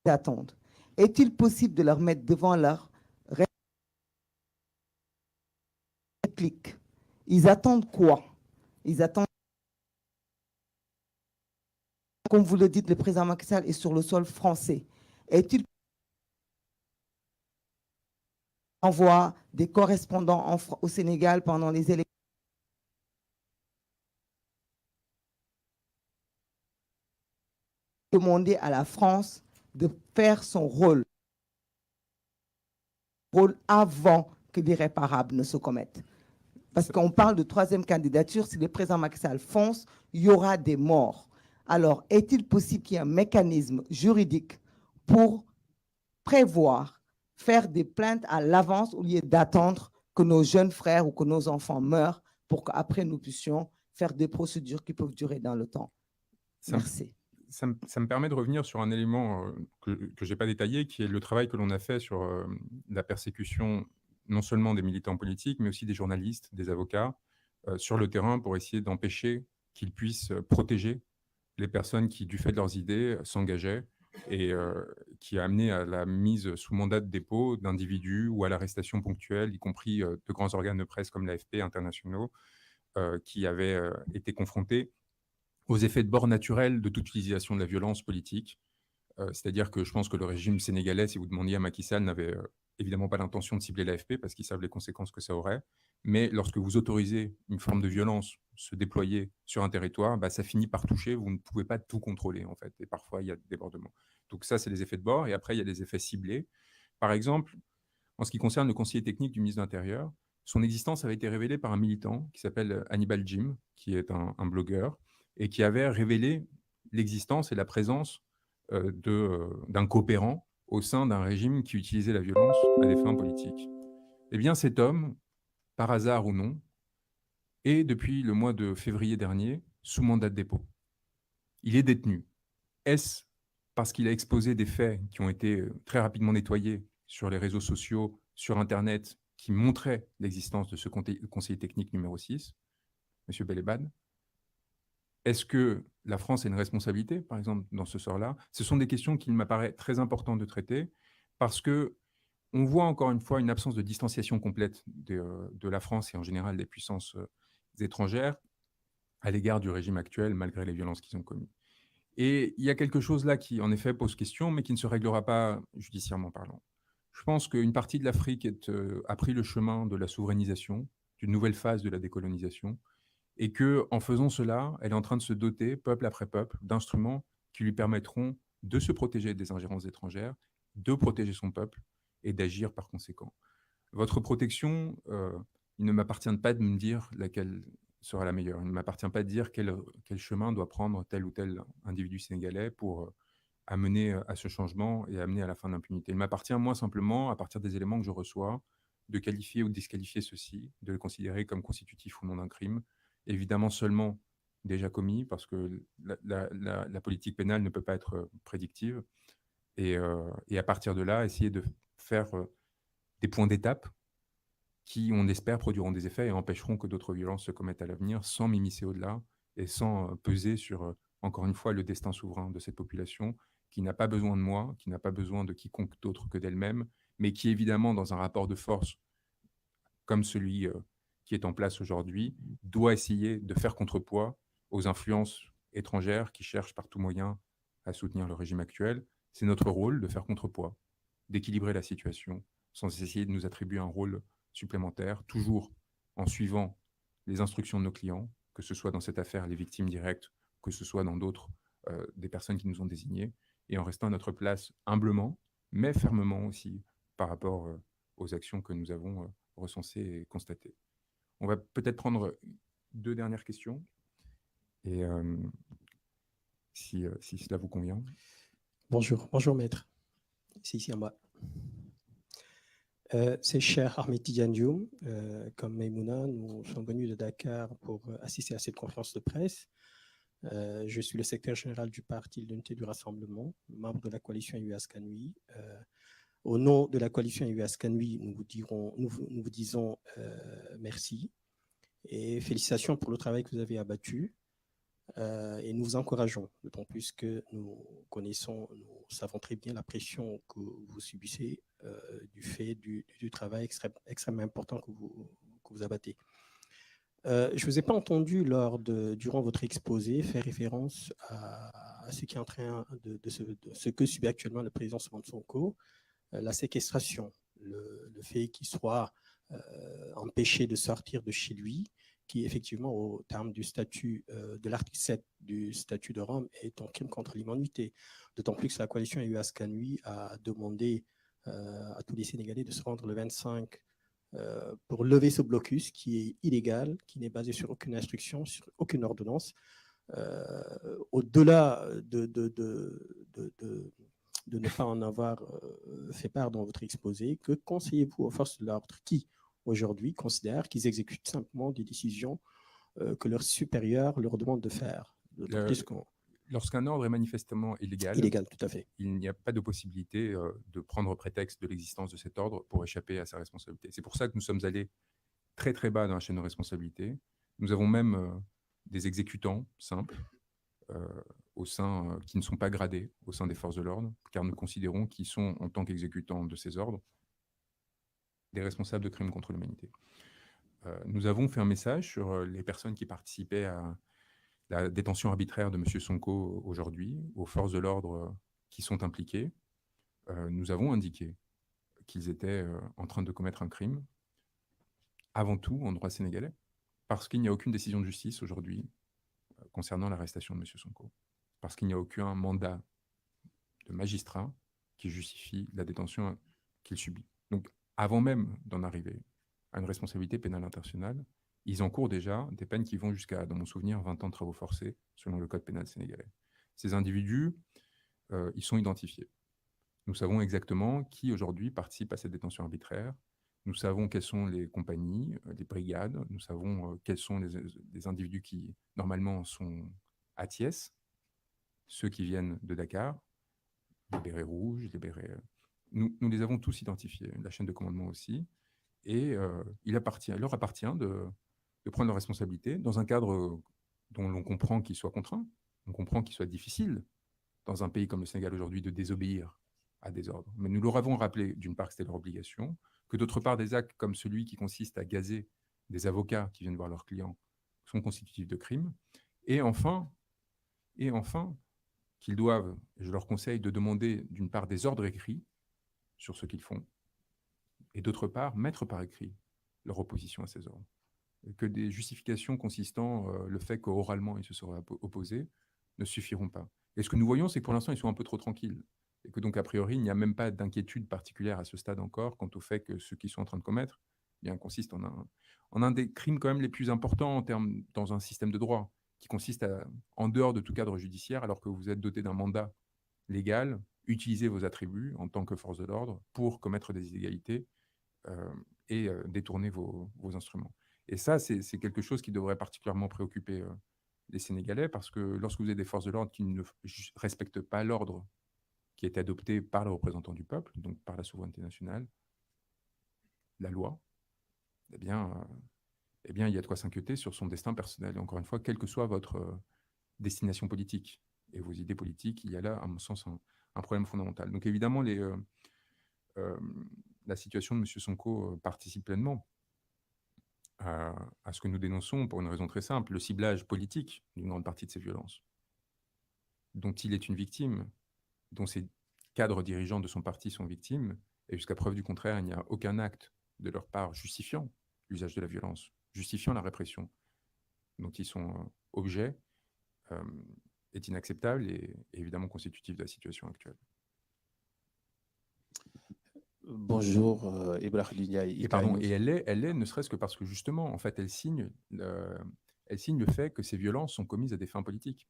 attendent. Est-il possible de leur mettre devant leur réplique? Ils attendent quoi? Ils attendent, comme vous le dites, le président Macky Sall est sur le sol français. Est-il envoie des correspondants au Sénégal pendant les élections? Demander à la France de faire son rôle avant que l'irréparable ne se commette. Parce qu'on parle de troisième candidature, si le président Macky Sall fonce, il y aura des morts. Alors, est-il possible qu'il y ait un mécanisme juridique pour prévoir, faire des plaintes à l'avance au lieu d'attendre que nos jeunes frères ou que nos enfants meurent pour qu'après nous puissions faire des procédures qui peuvent durer dans le temps? Merci. Ça me permet de revenir sur un élément que je n'ai pas détaillé, qui est le travail que l'on a fait sur la persécution non seulement des militants politiques, mais aussi des journalistes, des avocats, sur le terrain pour essayer d'empêcher qu'ils puissent protéger les personnes qui, du fait de leurs idées, s'engageaient et qui a amené à la mise sous mandat de dépôt d'individus ou à l'arrestation ponctuelle, y compris de grands organes de presse comme l'AFP internationaux, qui avaient été confrontés aux effets de bord naturels de toute utilisation de la violence politique. C'est-à-dire que je pense que le régime sénégalais, si vous demandiez à Macky Sall, n'avait évidemment pas l'intention de cibler l'AFP parce qu'ils savent les conséquences que ça aurait. Mais lorsque vous autorisez une forme de violence se déployer sur un territoire, bah, ça finit par toucher. Vous ne pouvez pas tout contrôler, en fait. Et parfois, il y a des débordements. Donc ça, c'est les effets de bord. Et après, il y a des effets ciblés. Par exemple, en ce qui concerne le conseiller technique du ministre de l'Intérieur, son existence avait été révélée par un militant qui s'appelle Hannibal Jim, qui est un blogueur, et qui avait révélé l'existence et la présence d'un coopérant au sein d'un régime qui utilisait la violence à des fins politiques. Eh bien, cet homme, par hasard ou non, est, depuis le mois de février dernier, sous mandat de dépôt. Il est détenu. Est-ce parce qu'il a exposé des faits qui ont été très rapidement nettoyés sur les réseaux sociaux, sur Internet, qui montraient l'existence de ce conseiller technique numéro 6, M. Belébane? Est-ce que la France a une responsabilité, par exemple, dans ce sort-là? Ce sont des questions qu'il m'apparaît très important de traiter parce que on voit encore une fois une absence de distanciation complète de la France et en général des puissances étrangères à l'égard du régime actuel, malgré les violences qu'ils ont commises. Et il y a quelque chose là qui, en effet, pose question, mais qui ne se réglera pas judiciairement parlant. Je pense qu'une partie de l'Afrique a pris le chemin de la souverainisation, d'une nouvelle phase de la décolonisation, et qu'en faisant cela, elle est en train de se doter, peuple après peuple, d'instruments qui lui permettront de se protéger des ingérences étrangères, de protéger son peuple et d'agir par conséquent. Votre protection, il ne m'appartient pas de me dire laquelle sera la meilleure. Il ne m'appartient pas de dire quel chemin doit prendre tel ou tel individu sénégalais pour amener à ce changement et amener à la fin de l'impunité. Il m'appartient, moi, simplement, à partir des éléments que je reçois, de qualifier ou de disqualifier ceux-ci, de les considérer comme constitutifs ou non d'un crime, évidemment seulement déjà commis, parce que la politique pénale ne peut pas être prédictive, et à partir de là, essayer de faire des points d'étape qui, on espère, produiront des effets et empêcheront que d'autres violences se commettent à l'avenir sans m'immiscer au-delà et sans peser sur, encore une fois, le destin souverain de cette population qui n'a pas besoin de moi, qui n'a pas besoin de quiconque d'autre que d'elle-même, mais qui, évidemment, dans un rapport de force comme celui qui est en place aujourd'hui, doit essayer de faire contrepoids aux influences étrangères qui cherchent par tout moyen à soutenir le régime actuel. C'est notre rôle de faire contrepoids, d'équilibrer la situation, sans essayer de nous attribuer un rôle supplémentaire, toujours en suivant les instructions de nos clients, que ce soit dans cette affaire les victimes directes, que ce soit dans d'autres des personnes qui nous ont désignés, et en restant à notre place humblement, mais fermement aussi par rapport aux actions que nous avons recensées et constatées. On va peut-être prendre 2 dernières questions, et si cela vous convient. Bonjour maître. C'est ici en bas. C'est cher Ahmed Tidiane Dioum. Comme Maïmouna, nous sommes venus de Dakar pour assister à cette conférence de presse. Je suis le secrétaire général du Parti de l'Unité du Rassemblement, membre de la coalition AU Askanui. Au nom de la coalition AU Askanui, nous vous disons merci et félicitations pour le travail que vous avez abattu. Et nous vous encourageons, d'autant plus que nous savons très bien la pression que vous subissez du fait du travail extrêmement important que vous abattez. Je ne vous ai pas entendu durant votre exposé faire référence à ce qui est en train de ce que subit actuellement le président Ousmane Sonko, la séquestration, le fait qu'il soit empêché de sortir de chez lui, qui effectivement, au terme du statut de l'article 7 du statut de Rome, est un crime contre l'humanité. D'autant plus que la coalition AU Askanui a demandé à tous les Sénégalais de se rendre le 25 pour lever ce blocus qui est illégal, qui n'est basé sur aucune instruction, sur aucune ordonnance. Au-delà de ne pas en avoir fait part dans votre exposé, que conseillez-vous aux forces de l'ordre qui, aujourd'hui, considèrent qu'ils exécutent simplement des décisions que leurs supérieurs leur demandent de faire? Lorsqu'un ordre est manifestement illégal, tout à fait, il n'y a pas de possibilité de prendre prétexte de l'existence de cet ordre pour échapper à sa responsabilité. C'est pour ça que nous sommes allés très très bas dans la chaîne de responsabilité. Nous avons même des exécutants simples qui ne sont pas gradés au sein des forces de l'ordre, car nous considérons qu'ils sont, en tant qu'exécutants de ces ordres, des responsables de crimes contre l'humanité. Nous avons fait un message sur les personnes qui participaient à la détention arbitraire de M. Sonko aujourd'hui, aux forces de l'ordre qui sont impliquées. Nous avons indiqué qu'ils étaient en train de commettre un crime, avant tout en droit sénégalais, parce qu'il n'y a aucune décision de justice aujourd'hui concernant l'arrestation de M. Sonko, parce qu'il n'y a aucun mandat de magistrat qui justifie la détention qu'il subit. Donc, avant même d'en arriver à une responsabilité pénale internationale, ils encourent déjà des peines qui vont jusqu'à, dans mon souvenir, 20 ans de travaux forcés, selon le code pénal sénégalais. Ces individus, ils sont identifiés. Nous savons exactement qui aujourd'hui participe à cette détention arbitraire. Nous savons quelles sont les compagnies, les brigades. Nous savons quels sont les individus qui, normalement, sont à Thiès, ceux qui viennent de Dakar, les bérets rouges, les bérets... Nous les avons tous identifiés, la chaîne de commandement aussi. Et il leur appartient de prendre leurs responsabilités dans un cadre dont l'on comprend qu'il soit contraint, on comprend qu'il soit difficile, dans un pays comme le Sénégal aujourd'hui, de désobéir à des ordres. Mais nous leur avons rappelé, d'une part, que c'était leur obligation, que d'autre part, des actes comme celui qui consiste à gazer des avocats qui viennent voir leurs clients sont constitutifs de crimes. Et enfin qu'ils doivent, et je leur conseille de demander, d'une part, des ordres écrits sur ce qu'ils font, et d'autre part, mettre par écrit leur opposition à ces ordres. Et que des justifications consistant le fait qu'oralement ils se seraient opposés ne suffiront pas. Et ce que nous voyons, c'est que pour l'instant, ils sont un peu trop tranquilles. Et que donc, a priori, il n'y a même pas d'inquiétude particulière à ce stade encore quant au fait que ce qu'ils sont en train de commettre bien, consiste en un des crimes quand même les plus importants en termes, dans un système de droit, qui consiste à, en dehors de tout cadre judiciaire, alors que vous êtes doté d'un mandat légal, utiliser vos attributs en tant que force de l'ordre pour commettre des illégalités et détourner vos instruments. Et ça, c'est quelque chose qui devrait particulièrement préoccuper les Sénégalais, parce que lorsque vous avez des forces de l'ordre qui ne respectent pas l'ordre qui est adopté par les représentants du peuple, donc par la souveraineté nationale, la loi, eh bien, il y a de quoi s'inquiéter sur son destin personnel. Et encore une fois, quelle que soit votre destination politique et vos idées politiques, il y a là, à mon sens, un problème fondamental. Donc évidemment, la situation de M. Sonko participe pleinement à ce que nous dénonçons pour une raison très simple, le ciblage politique d'une grande partie de ces violences, dont il est une victime, dont ses cadres dirigeants de son parti sont victimes, et jusqu'à preuve du contraire, il n'y a aucun acte de leur part justifiant l'usage de la violence, justifiant la répression dont ils sont objets, est inacceptable et évidemment constitutif de la situation actuelle. Bonjour, Ibrahim Ndiaye. Et pardon, et elle l'est ne serait-ce que parce que justement, en fait, elle signe le fait que ces violences sont commises à des fins politiques.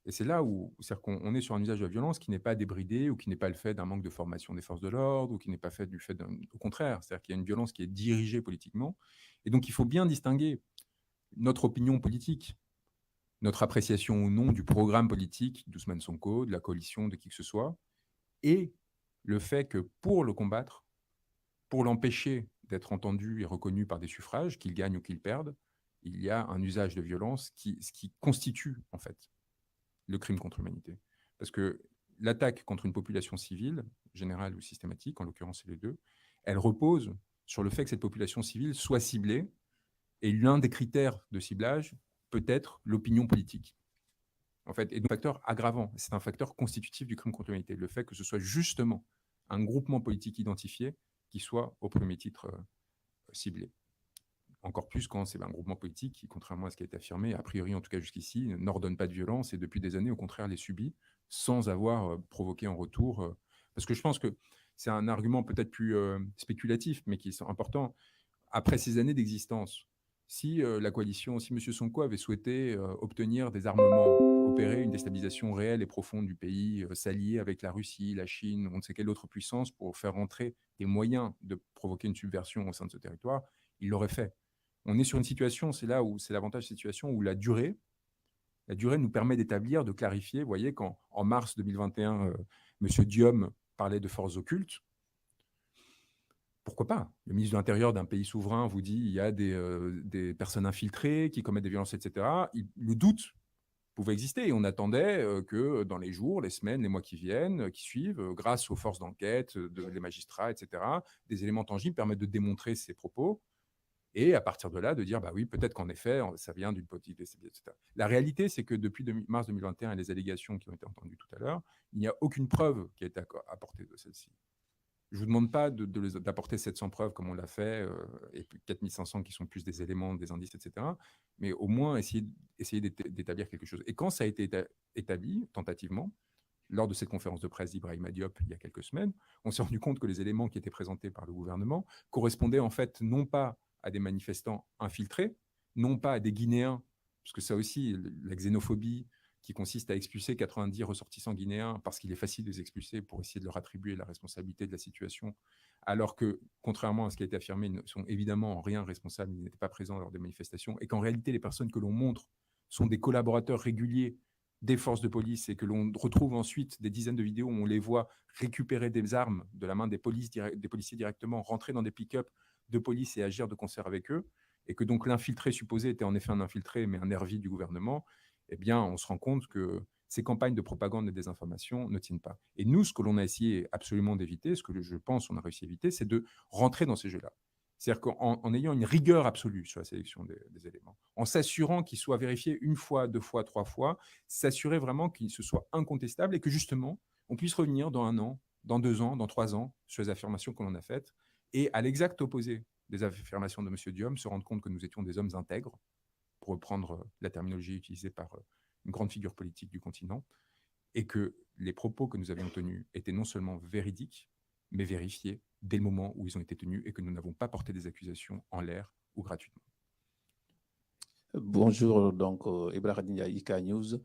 Et c'est là où, c'est-à-dire qu'on est sur un usage de la violence qui n'est pas débridé ou qui n'est pas le fait d'un manque de formation des forces de l'ordre ou qui n'est pas fait du fait d'un... Au contraire, c'est-à-dire qu'il y a une violence qui est dirigée politiquement. Et donc, il faut bien distinguer notre opinion politique, notre appréciation ou non du programme politique d'Ousmane Sonko, de la coalition, de qui que ce soit, et le fait que pour le combattre, pour l'empêcher d'être entendu et reconnu par des suffrages, qu'il gagne ou qu'il perde, il y a un usage de violence ce qui constitue, en fait, le crime contre l'humanité. Parce que l'attaque contre une population civile, générale ou systématique, en l'occurrence c'est les deux, elle repose sur le fait que cette population civile soit ciblée, et l'un des critères de ciblage peut être l'opinion politique. En fait, et donc un facteur aggravant, c'est un facteur constitutif du crime contre l'humanité, le fait que ce soit justement un groupement politique identifié qui soit au premier titre ciblé. Encore plus quand c'est un groupement politique qui, contrairement à ce qui a été affirmé, a priori en tout cas jusqu'ici, n'ordonne pas de violence et depuis des années, au contraire, les subit sans avoir provoqué en retour. Parce que je pense que c'est un argument peut-être plus spéculatif, mais qui est important. Après ces années d'existence, si la coalition, si M. Sonko avait souhaité obtenir des armements, opérer une déstabilisation réelle et profonde du pays, s'allier avec la Russie, la Chine, on ne sait quelle autre puissance pour faire rentrer des moyens de provoquer une subversion au sein de ce territoire, il l'aurait fait. On est sur une situation, c'est là où c'est l'avantage de cette situation, où la durée nous permet d'établir, de clarifier. Vous voyez, quand en mars 2021, M. Diom parlait de forces occultes, pourquoi pas? Le ministre de l'Intérieur d'un pays souverain vous dit il y a des personnes infiltrées qui commettent des violences, etc. Le doute pouvait exister et on attendait que dans les jours, les semaines, les mois qui viennent, qui suivent, grâce aux forces d'enquête, des magistrats, etc., des éléments tangibles permettent de démontrer ces propos. Et à partir de là, de dire, bah oui, peut-être qu'en effet, ça vient d'une politique déstabilisée, etc. La réalité, c'est que depuis mars 2021 et les allégations qui ont été entendues tout à l'heure, il n'y a aucune preuve qui a été apportée de celle-ci. Je ne vous demande pas d'apporter 700 preuves comme on l'a fait, et plus 4500 qui sont plus des éléments, des indices, etc. Mais au moins essayer d'établir quelque chose. Et quand ça a été établi, tentativement, lors de cette conférence de presse d'Ibrahima Diop il y a quelques semaines, on s'est rendu compte que les éléments qui étaient présentés par le gouvernement correspondaient en fait non pas à des manifestants infiltrés, non pas à des Guinéens, parce que ça aussi, la xénophobie, qui consiste à expulser 90 ressortissants guinéens parce qu'il est facile de les expulser pour essayer de leur attribuer la responsabilité de la situation, alors que, contrairement à ce qui a été affirmé, ils ne sont évidemment en rien responsables, ils n'étaient pas présents lors des manifestations, et qu'en réalité, les personnes que l'on montre sont des collaborateurs réguliers des forces de police et que l'on retrouve ensuite des dizaines de vidéos où on les voit récupérer des armes de la main des policiers directement, rentrer dans des pick-up de police et agir de concert avec eux, et que donc l'infiltré supposé était en effet un infiltré, mais un nervi du gouvernement, eh bien, on se rend compte que ces campagnes de propagande et de désinformation ne tiennent pas. Et nous, ce que l'on a essayé absolument d'éviter, ce que je pense on a réussi à éviter, c'est de rentrer dans ces jeux-là. C'est-à-dire qu'en ayant une rigueur absolue sur la sélection des éléments, en s'assurant qu'ils soient vérifiés une fois, 2 fois, 3 fois, s'assurer vraiment qu'ils se soient incontestables et que justement, on puisse revenir dans 1 an, dans 2 ans, dans 3 ans, sur les affirmations que l'on a faites, et à l'exact opposé des affirmations de M. Diom, se rendre compte que nous étions des hommes intègres, pour reprendre la terminologie utilisée par une grande figure politique du continent, et que les propos que nous avions tenus étaient non seulement véridiques, mais vérifiés dès le moment où ils ont été tenus et que nous n'avons pas porté des accusations en l'air ou gratuitement. Bonjour, donc Ibrahim Ndiaye, IK News.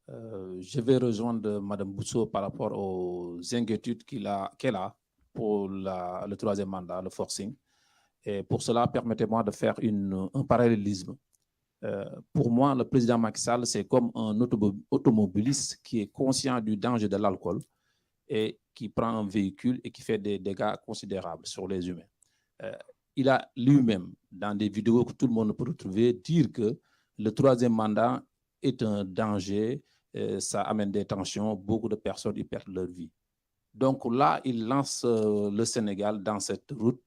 Je vais rejoindre Mme Bousso par rapport aux inquiétudes qu'elle a pour le 3e mandat, le forcing. Et pour cela, permettez-moi de faire un parallélisme. Pour moi, le président Macky Sall, c'est comme un automobiliste qui est conscient du danger de l'alcool et qui prend un véhicule et qui fait des dégâts considérables sur les humains. Il a lui-même, dans des vidéos que tout le monde peut retrouver, dire que le 3e mandat est un danger, ça amène des tensions, beaucoup de personnes y perdent leur vie. Donc là, il lance le Sénégal dans cette route.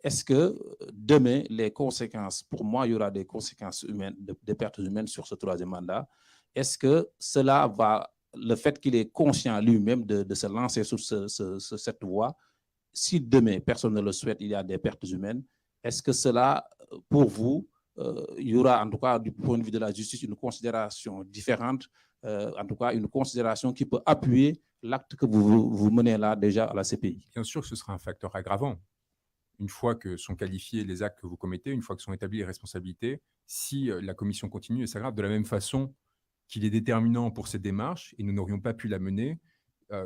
Est-ce que demain, les conséquences, pour moi, il y aura des conséquences humaines, des pertes humaines sur ce 3e mandat? Est-ce que cela va, le fait qu'il est conscient lui-même de se lancer sur cette voie, si demain, personne ne le souhaite, il y a des pertes humaines, est-ce que cela, pour vous, il y aura en tout cas du point de vue de la justice une considération différente, en tout cas une considération qui peut appuyer l'acte que vous menez là déjà à la CPI? Bien sûr que ce sera un facteur aggravant. Une fois que sont qualifiés les actes que vous commettez, une fois que sont établies les responsabilités, si la commission continue et s'aggrave de la même façon qu'il est déterminant pour cette démarche, et nous n'aurions pas pu la mener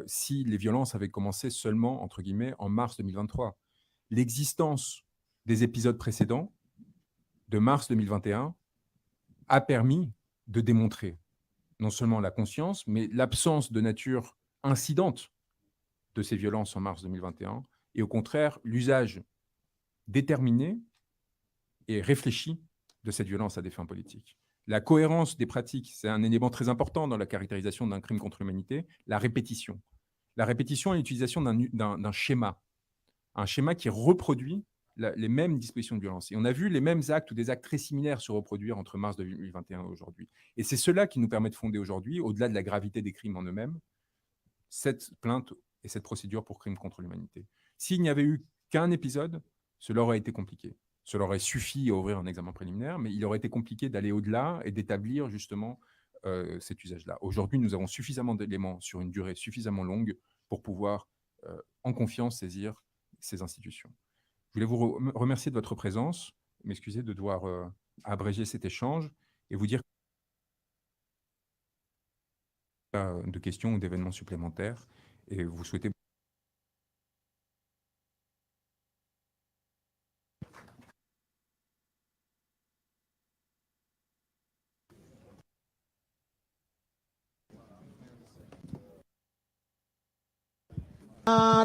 si les violences avaient commencé seulement, entre guillemets, en mars 2023. L'existence des épisodes précédents, de mars 2021, a permis de démontrer non seulement la conscience, mais l'absence de nature incidente de ces violences en mars 2021, et au contraire, l'usage déterminé et réfléchi de cette violence à des fins politiques. La cohérence des pratiques, c'est un élément très important dans la caractérisation d'un crime contre l'humanité, la répétition. La répétition et l'utilisation d'un schéma, un schéma qui reproduit les mêmes dispositions de violence. Et on a vu les mêmes actes ou des actes très similaires se reproduire entre mars 2021 et aujourd'hui. Et c'est cela qui nous permet de fonder aujourd'hui, au-delà de la gravité des crimes en eux-mêmes, cette plainte et cette procédure pour crime contre l'humanité. S'il n'y avait eu qu'un épisode, cela aurait été compliqué. Cela aurait suffi à ouvrir un examen préliminaire, mais il aurait été compliqué d'aller au-delà et d'établir justement cet usage-là. Aujourd'hui, nous avons suffisamment d'éléments sur une durée suffisamment longue pour pouvoir, en confiance, saisir ces institutions. Je voulais vous remercier de votre présence, m'excuser de devoir abréger cet échange et vous dire de questions ou d'événements supplémentaires et vous souhaiter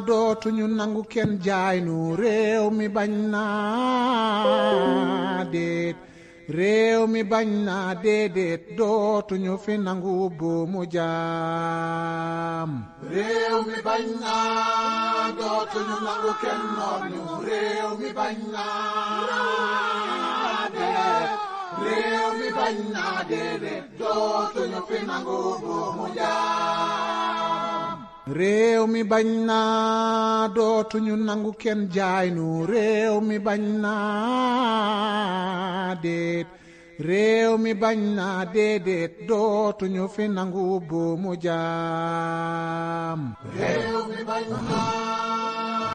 dootuñu nangu kenn jaay nu réew mi bañ naa déet réew mi bañ naa déedéet dootuñu fi nangu buumu jaam réew mi bañ naa dootuñu nangu kenn noot ñu réew mi bañ naa déet réew mi bañ naa déedéet dootuñu fi nangu buumu jaam réew mi bañ naa dootuñu nangu kenn jaay nu réew mi bañ naa déet réew mi bañ naa déedéet dootuñu fi nangu buumu jaam réew mi bañ naa